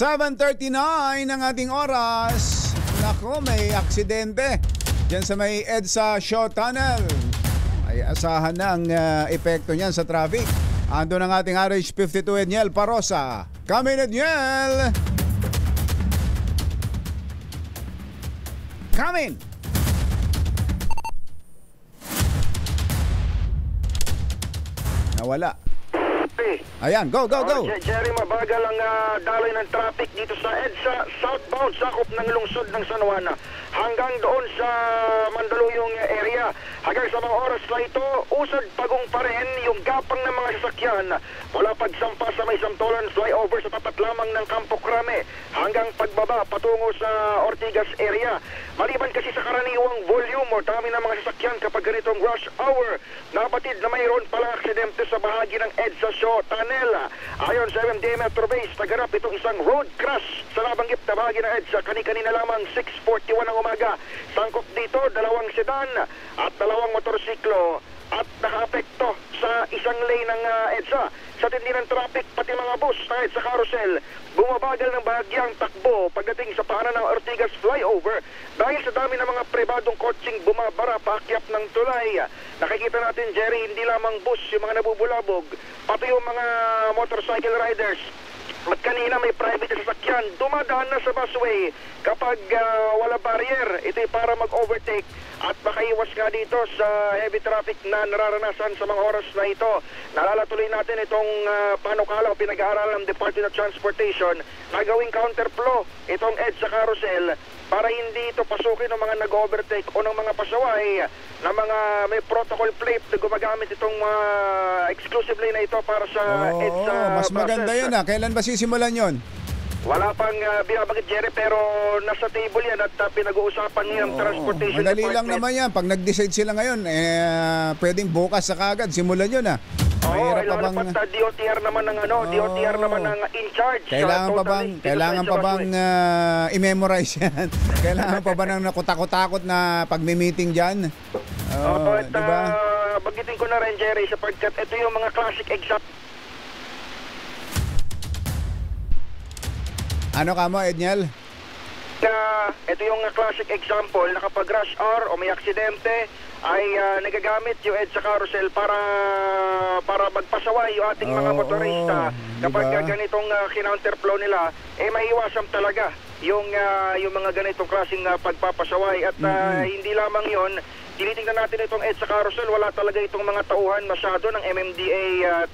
7:39 ang ating oras. Nako, may aksidente diyan sa may EDSA Shaw Tunnel. Ay asahan na ang epekto niyan sa traffic. Ando ng ating RH52 Edniel Parosa. Come in, Edniel! Come in! Nawala. Ayan, go! Jerry, mabagal ang daloy ng traffic dito sa EDSA southbound sakop ng lungsod ng San Juan hanggang doon sa Mandaluyong area. Hanggang sa mga oras na ito, usad pagong pa rin yung gapang ng mga sasakyan mula pagsampa sa may Santolan flyover sa tapat lamang ng Campo Crame hanggang pagbaba patungo sa Ortigas area. Maliban kasi sa karaniwang volume o dami ng mga sasakyan kapag ganitong rush hour, nabatid na mayroon palang aksidente sa bahagi ng EDSA Shaw Tunnel. Ayon sa MMDA Metro Base, naganap itong isang road crash sa nabanggit na bahagi ng EDSA kani-kanina lamang 6:41 ng umaga. Sangkot dito, dalawang sedan at dalawang motorsiklo at nakaapekto sa isang lane ng EDSA. Sa tindi ng traffic, pati mga bus na EDSA carousel, bumabagal ng bahagyang takbo pagdating sa paanan ng Ortigas flyover dahil sa dami ng mga pribadong kotseng bumabara paakyat ng tulay. Nakikita natin, Jerry, hindi lamang bus yung mga nabubulabog, pati yung mga motorcycle riders. At kanina may private sasakyan dumadaan na sa busway kapag wala barrier. Ito'y para mag-overtake at makaiwas nga dito sa heavy traffic na nararanasan sa mga oras na ito. Nalalatuloy natin itong panukala o pinag-aaralan ng Department of Transportation na gawing counterflow itong EDSA carousel para hindi ito pasukin ng mga nag-overtake o ng mga pasaway na mga may protocol plate na gumagamit itong exclusive lane na ito para sa EDSA mas maganda process. yun. Kailan ba sisimulan yun? Wala pang binabanggit, Jerry, pero nasa table yan at pinag-uusapan niya ng Transportation Madali Department. lang naman yan. Pag nag-decide sila ngayon, pwedeng bukas sa kagad. Simulan yun Mahirap pa bang DOTR naman ng DOTR naman ng in charge. Kailangan pa bang i-memorize yan? Kailangan pa ba ng nakutakot-takot na pagmi-meeting diyan? Diba? Bagitin ko na rin, Jerry, sapagkat ito yung mga classic example. Ano ka mo, Edniel? Ito yung classic example na kapag rush hour o may aksidente ay nagagamit yung EDSA carousel para magpasaway yung ating mga motorista. Kapag ganitong kinounterflow nila, maiiwasan talaga yung mga ganitong klaseng pagpapasaway. At hindi lamang yon, tinitingnan natin itong EDSA carousel, wala talaga itong mga tauhan masyado ng MMDA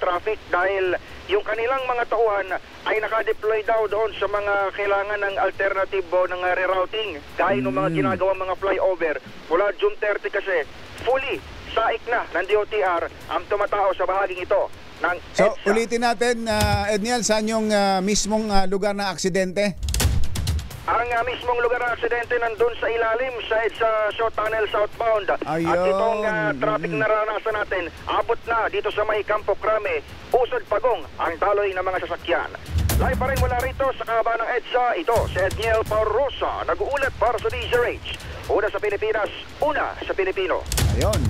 traffic dahil yung kanilang mga tauhan ay nakadeploy daw doon sa mga kailangan ng alternative o ng rerouting gaya ng mga ginagawang mga flyover. Mula June 30 kasi fully saik na ng DOTR ang tumatao sa bahaging ito ng EDSA. So ulitin natin, Edniel, saan yung mismong lugar ng aksidente? Ang mismong lugar ng aksidente nandun sa ilalim sa EDSA Shaw Tunnel southbound. Ayun. At itong traffic na naranasan natin, abot na dito sa may Campo Crame, usod pagong ang daloy ng mga sasakyan. Live pa rin mula rito sa kahaba ng EDSA, ito si Edniel Parosa, nag-uulat para sa DZRH. Una sa Pilipinas, una sa Pilipino. Ayun.